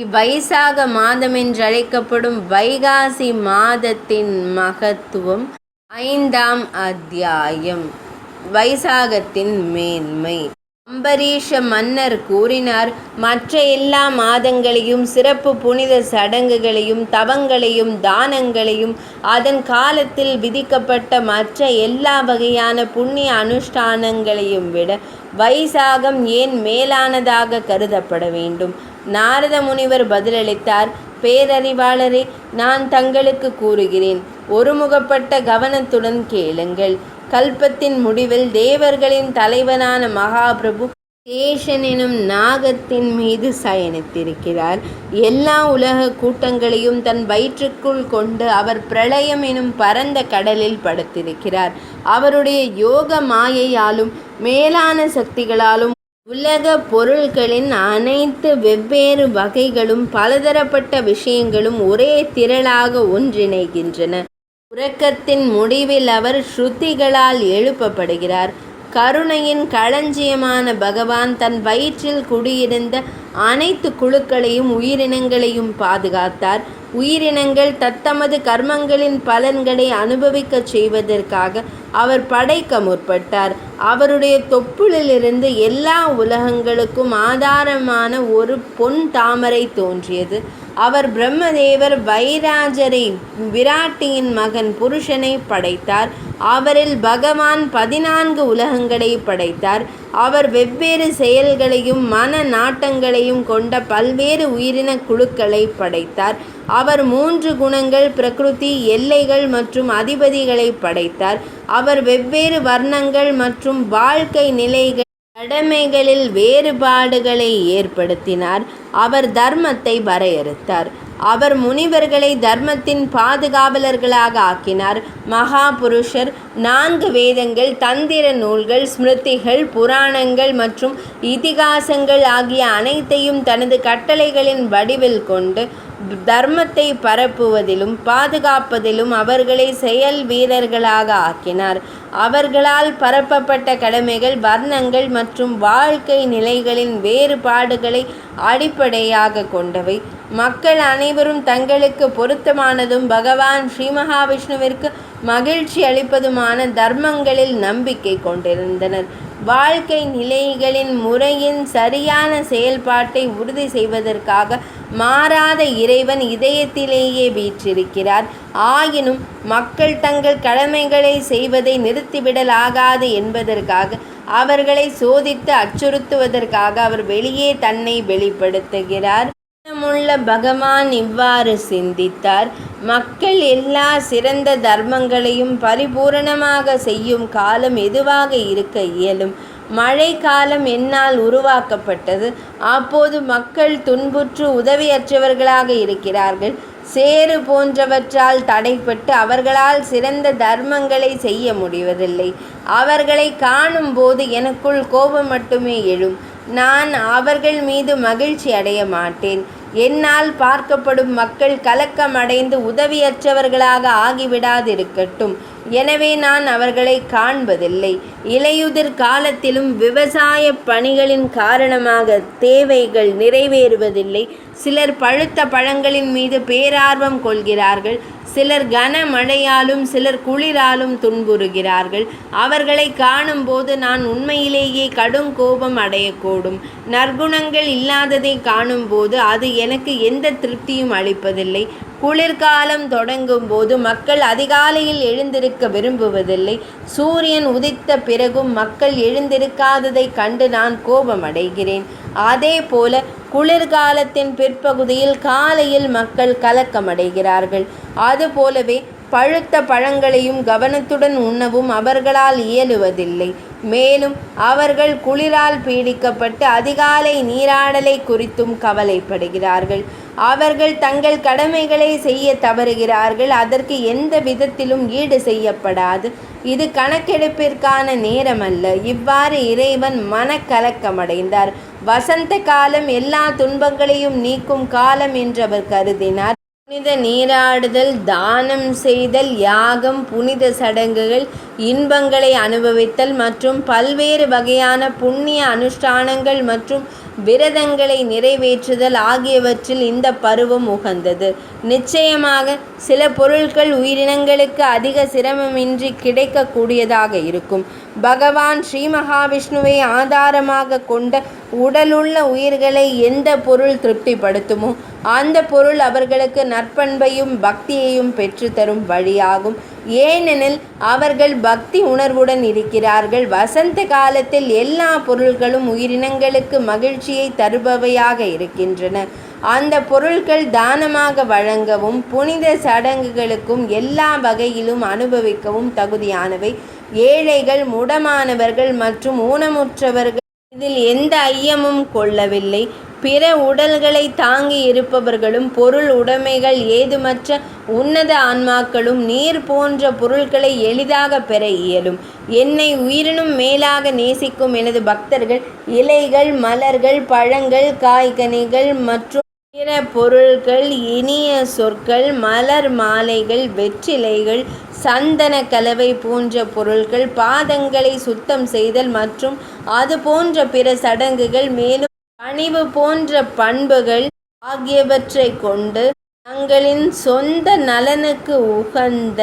வைசாக மாதமென்றழைக்கப்படும் வைகாசி மாதத்தின் மகத்துவம். 5ஆம் அத்தியாயம். வைசாகத்தின் மேன்மை. அம்பரீஷ மன்னர் கூறினார், மற்ற எல்லா மாதங்களையும் சிறப்பு புனித சடங்குகளையும் தவங்களையும் தானங்களையும் அதன் காலத்தில் விதிக்கப்பட்ட மற்ற எல்லா வகையான புண்ணிய அனுஷ்டானங்களையும் விட வைசாகம் ஏன் மேலானதாக கருதப்பட வேண்டும்? நாரத முனிவர் பதிலளித்தார், பேரறிவாளரே, நான் தங்களுக்கு கூறுகிறேன், ஒருமுகப்பட்ட கவனத்துடன் கேளுங்கள். கல்பத்தின் முடிவில் தேவர்களின் தலைவனான மகாபிரபு சேஷன் எனும் நாகத்தின் மீது சயனித்திருக்கிறார். எல்லா உலக கூட்டங்களையும் தன் வயிற்றுக்குள் கொண்டு அவர் பிரளயம் எனும் பரந்த கடலில் படுத்திருக்கிறார். அவருடைய யோக மாயையாலும் மேலான சக்திகளாலும் உலக பொருள்களின் அனைத்து வெவ்வேறு வகைகளும் பலதரப்பட்ட விஷயங்களும் ஒரே திரளாக ஒன்றிணைகின்றன. உறக்கத்தின் முடிவில் அவர் ஸ்ருதிகளால் எழுப்பப்படுகிறார். கருணையின் களஞ்சியமான பகவான் தன் வயிற்றில் குடியிருந்த அனைத்து குழுக்களையும் உயிரினங்களையும் பாதுகாத்தார். உயிரினங்கள் தத்தமது கர்மங்களின் பலன்களை அனுபவிக்கச் செய்வதற்காக அவர் படைக்க முற்பட்டார். அவருடைய தொப்புளிலிருந்து எல்லா உலகங்களுக்கும் ஆதாரமான ஒரு பொன் தாமரை தோன்றியது. அவர் பிரம்மதேவர் வைராஜரை விராட்டியின் மகன் புருஷனை படைத்தார். அவரில் பகவான் 14 உலகங்களை படைத்தார். அவர் வெவ்வேறு செயல்களையும் மன நாட்டங்களையும் கொண்ட பல்வேறு உயிரின குழுக்களை படைத்தார். அவர் 3 குணங்கள், பிரகிருதி, எல்லைகள் மற்றும் அதிபதிகளை படைத்தார். அவர் வெவ்வேறு வர்ணங்கள் மற்றும் வாழ்க்கை நிலைகள் கடமைகளில் வேறுபாடுகளை ஏற்படுத்தினார். அவர் தர்மத்தை வரையறுத்தார். அவர் முனிவர்களை தர்மத்தின் பாதுகாவலர்களாக ஆக்கினார். மகாபுருஷர் 4 வேதங்கள், தந்திர நூல்கள், ஸ்மிருதிகள், புராணங்கள் மற்றும் இதிகாசங்கள் ஆகிய அனைத்தையும் தனது கட்டளைகளின் வடிவில் கொண்டு தர்மத்தை பரப்புவதிலும் பாதுகாப்பதிலும் அவர்களை செயல் வீரர்களாக ஆக்கினார். அவர்களால் பரப்பப்பட்ட கடமைகள் வர்ணங்கள் மற்றும் வாழ்க்கை நிலைகளின் வேறுபாடுகளை அடிப்படையாக கொண்டவை. மக்கள் அனைவரும் தங்களுக்கு பொருத்தமானதும் பகவான் ஸ்ரீ மகாவிஷ்ணுவிற்கு மகிழ்ச்சி அளிப்பதுமான தர்மங்களில் நம்பிக்கை கொண்டிருந்தனர். வாழ்க்கை நிலைகளின் முறையின் சரியான செயல்பாட்டை உறுதி செய்வதற்காக மாறாத இறைவன் இதயத்திலேயே வீற்றிருக்கிறார். ஆயினும் மக்கள் தங்கள் கடமைகளை செய்வதை நிறுத்திவிடலாகாது என்பதற்காக அவர்களை சோதித்து அச்சுறுத்துவதற்காக அவர் வெளியே தன்னை வெளிப்படுத்துகிறார். உள்ள பகவான் இவ்வாறு சிந்தித்தார், மக்கள் எல்லா சிறந்த தர்மங்களையும் பரிபூரணமாக செய்யும் காலம் எதுவாக இருக்க இயலும்? மழை காலம் என்னால் உருவாக்கப்பட்டது. அப்போது மக்கள் துன்புற்று உதவியற்றவர்களாக இருக்கிறார்கள். சேறு போன்றவற்றால் தடைப்பட்டு அவர்களால் சிறந்த தர்மங்களை செய்ய முடிவதில்லை. அவர்களை காணும் போது எனக்குள் கோபம் மட்டுமே எழும். நான் அவர்கள் மீது மகிழ்ச்சி அடைய மாட்டேன். என்னால் பார்க்கப்படும் மக்கள் கலக்கமடைந்து உதவியற்றவர்களாக ஆகிவிடாதிருக்கட்டும். எனவே நான் அவர்களை காண்பதில்லை. இலையுதிர் காலத்திலும் விவசாய பணிகளின் காரணமாக தேவைகள் நிறைவேறுவதில்லை. சிலர் பழுத்த பழங்களின் மீது பேரார்வம் கொள்கிறார்கள். சிலர் கனமழையாலும் சிலர் குளிராலும் துன்புறுகிறார்கள். அவர்களை காணும்போது நான் உண்மையிலேயே கடும் கோபம் அடையக்கூடும். நற்குணங்கள் இல்லாததை காணும்போது அது எனக்கு எந்த திருப்தியும் அளிப்பதில்லை. குளிர்காலம் தொடங்கும் போது மக்கள் அதிகாலையில் எழுந்திருக்க விரும்புவதில்லை. சூரியன் உதித்த பிறகும் மக்கள் எழுந்திருக்காததை கண்டு நான் கோபமடைகிறேன். அதே போல குளிர்காலத்தின் பிற்பகுதியில் காலையில் மக்கள் கலக்கமடைகிறார்கள். அதுபோலவே பழுத்த பழங்களையும் கவனத்துடன் உண்ணவும் அவர்களால் இயலுவதில்லை. மேலும் அவர்கள் குளிரால் பீடிக்கப்பட்டு அதிகாலை நீராடலை குறித்தும் கவலைப்படுகிறார்கள். அவர்கள் தங்கள் கடமைகளை செய்ய தவறுகிறார்கள். அதற்கு எந்த விதத்திலும் ஈடு செய்யப்படாது. இது கணக்கெடுப்பிற்கான நேரமல்ல. இவ்வாறு இறைவன் மனக்கலக்கமடைந்தார். வசந்த காலம் எல்லா துன்பங்களையும் நீக்கும் காலம் என்று அவர் கருதினார். புனித நீராடுதல், தானம் செய்தல், யாகம், புனித சடங்குகள், இன்பங்களை அனுபவித்தல் மற்றும் பல்வேறு வகையான புண்ணிய அனுஷ்டானங்கள் மற்றும் விரதங்களை நிறைவேற்றுதல் ஆகியவற்றில் இந்த பருவம் உகந்தது. நிச்சயமாக சில பொருட்கள் உயிரினங்களுக்கு அதிக சிரமமின்றி கிடைக்கக்கூடியதாக இருக்கும். பகவான் ஸ்ரீ மகாவிஷ்ணுவை ஆதாரமாக கொண்ட உடலுள்ள உயிர்களை எந்த பொருள் திருப்திப்படுத்துமோ அந்த பொருள் அவர்களுக்கு நற்பண்பையும் பக்தியையும் பெற்றுத்தரும் வழியாகும். ஏனெனில் அவர்கள் பக்தி உணர்வுடன் இருக்கிறார்கள். வசந்த காலத்தில் எல்லா பொருள்களும் உயிரினங்களுக்கு மகிழ்ச்சியை தருபவையாக இருக்கின்றன. அந்த பொருட்கள் தானமாக வழங்கவும் புனித சடங்குகளுக்கும் எல்லா வகையிலும் அனுபவிக்கவும் தகுதியானவை. ஏழைகள், முடமானவர்கள் மற்றும் ஊனமுற்றவர்கள் இதில் எந்த ஐயமும் கொள்ளவில்லை. பிற உடல்களை தாங்கி இருப்பவர்களும் பொருள் உடைமைகள் ஏதுமற்ற உன்னத ஆன்மாக்களும் நீர் போன்ற பொருட்களை எளிதாக பெற இயலும். என்னை உயிரினும் மேலாக நேசிக்கும் எனது பக்தர்கள் இலைகள், மலர்கள், பழங்கள், காய்கனிகள் மற்றும் பிற பொருட்கள், இனிய சொற்கள், மலர் மாலைகள், வெற்றிலைகள், சந்தன கலவை போன்ற பொருட்கள், பாதங்களை சுத்தம் செய்தல் மற்றும் அது போன்ற பிற சடங்குகள், மேலும் பணிவு போன்ற பண்புகள் ஆகியவற்றை கொண்டு தங்களின் சொந்த நலனுக்கு உகந்த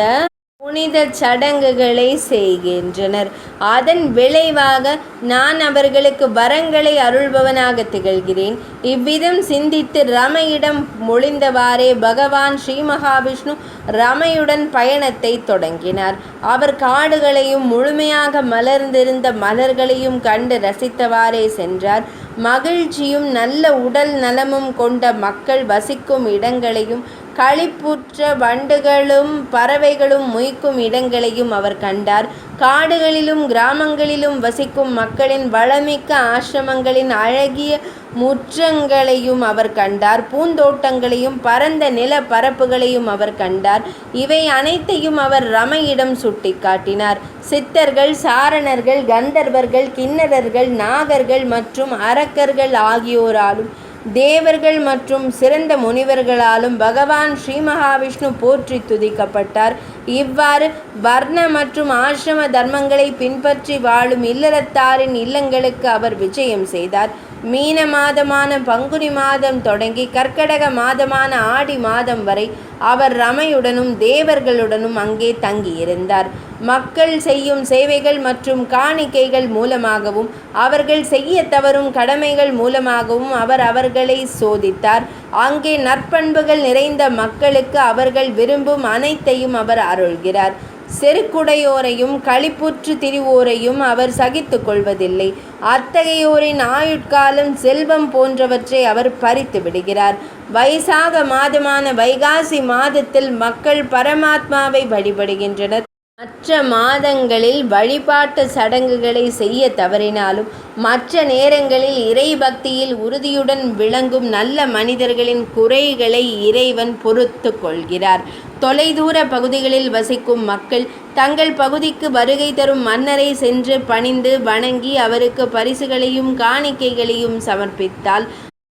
புனித சடங்குகளை செய்கின்றனர். அதன் விளைவாக நான் அவர்களுக்கு வரங்களை அருள்பவனாக திகழ்கிறேன். இவ்விதம் சிந்தித்து ரமையிடம் மொழிந்தவாறே பகவான் ஸ்ரீ மகாவிஷ்ணு ரமையுடன் பயணத்தை தொடங்கினார். அவர் காடுகளையும் முழுமையாக மலர்ந்திருந்த மலர்களையும் கண்டு ரசித்தவாறே சென்றார். மகிழ்ச்சியும் நல்ல உடல் நலமும் கொண்ட மக்கள் வசிக்கும் இடங்களையும் களிப்புற்ற வண்டுகளும் பறவைகளும் மொய்க்கும் இடங்களையும் அவர் கண்டார். காடுகளிலும் கிராமங்களிலும் வசிக்கும் மக்களின் வளமிக்க ஆசிரமங்களின் அழகிய முற்றங்களையும் அவர் கண்டார். பூந்தோட்டங்களையும் பரந்த நில பரப்புகளையும் அவர் கண்டார். இவை அனைத்தையும் அவர் ரமையிடம் சுட்டிக்காட்டினார். சித்தர்கள், சாரணர்கள், கந்தர்வர்கள், கிண்ணறர்கள், நாகர்கள் மற்றும் அரக்கர்கள் ஆகியோராலும் தேவர்கள் மற்றும் சிறந்த முனிவர்களாலும் பகவான் ஸ்ரீ மகாவிஷ்ணு போற்றி துதிக்கப்பட்டார். இவ்வாறு வர்ண மற்றும் ஆசிரம தர்மங்களை பின்பற்றி வாழும் இல்லறத்தாரின் இல்லங்களுக்கு அவர் விஜயம் செய்தார். மீன மாதமான பங்குனி மாதம் தொடங்கி கர்க்கடக மாதமான ஆடி மாதம் வரை அவர் ரமையுடனும் தேவர்களுடனும் அங்கே தங்கியிருந்தார். மக்கள் செய்யும் சேவைகள் மற்றும் காணிக்கைகள் மூலமாகவும் அவர்கள் செய்ய தவறும் கடமைகள் மூலமாகவும் அவர் அவர்களை சோதித்தார். அங்கே நற்பண்புகள் நிறைந்த மக்களுக்கு அவர்கள் விரும்பும் அனைத்தையும் அவர் அருள்கிறார். செருக்குடையோரையும் களிப்புற்று திரிவோரையும் அவர் சகித்து கொள்வதில்லை. அத்தகையோரின் ஆயுட்காலம், செல்வம் போன்றவற்றை அவர் பறித்து விடுகிறார். வைசாக மாதமான வைகாசி மாதத்தில் மக்கள் பரமாத்மாவை வழிபடுகின்றனர். மற்ற மாதங்களில் வழிபாட்டு சடங்குகளை செய்ய தவறினாலும் மற்ற நேரங்களில் இறை பக்தியில் உறுதியுடன் விளங்கும் நல்ல மனிதர்களின் குறைகளை இறைவன் பொறுத்து கொள்கிறார். தொலைதூர பகுதிகளில் வசிக்கும் மக்கள் தங்கள் பகுதிக்கு வருகை தரும் மன்னரை சென்று பணிந்து வணங்கி அவருக்கு பரிசுகளையும் காணிக்கைகளையும் சமர்ப்பித்தால்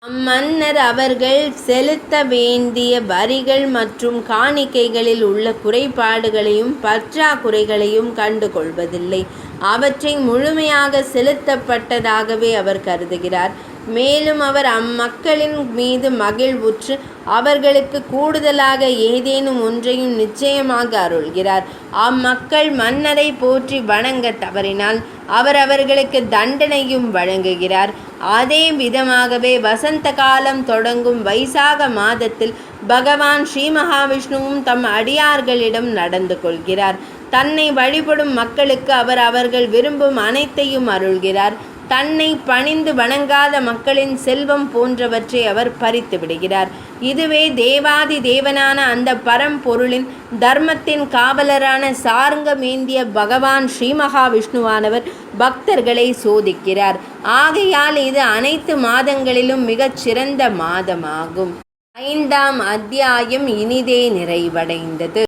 அம்மன்னர் அவர்கள் செலுத்த வேண்டிய வரிகள் மற்றும் காணிக்கைகளில் உள்ள குறைபாடுகளையும் பற்றாக்குறைகளையும் கண்டு கொள்வதில்லை. அவற்றை முழுமையாக செலுத்தப்பட்டதாகவே அவர் கருதுகிறார். மேலும் அவர் அம்மக்களின் மீது மகிழ்வுற்று அவர்களுக்கு கூடுதலாக ஏதேனும் ஒன்றையும் நிச்சயமாக அருள்கிறார். அம்மக்கள் மன்னரை போற்றி வணங்க தவறினால் அவர் அவர்களுக்கு தண்டனையும் வழங்குகிறார். அதே விதமாகவே வசந்த காலம் தொடங்கும் வைசாக மாதத்தில் பகவான் ஸ்ரீ மகாவிஷ்ணுவும் தம் அடியார்களிடம் நடந்து கொள்கிறார். தன்னை வழிபடும் மக்களுக்கு அவர் அவர்கள் விரும்பும் அனைத்தையும் அருள்கிறார். தன்னை பணிந்து வணங்காத மக்களின் செல்வம் போன்றவற்றை அவர் பறித்து விடுகிறார். இதுவே தேவாதி தேவனான அந்த பரம்பொருளின் தர்மத்தின் காவலரான சார்ங்கமேந்திய பகவான் ஸ்ரீ மகாவிஷ்ணுவானவர் பக்தர்களை சோதிக்கிறார். ஆகையால் இது அனைத்து மாதங்களிலும் மிகச் சிறந்த மாதமாகும். 5ஆம் அத்தியாயம் இனிதே நிறைவடைந்தது.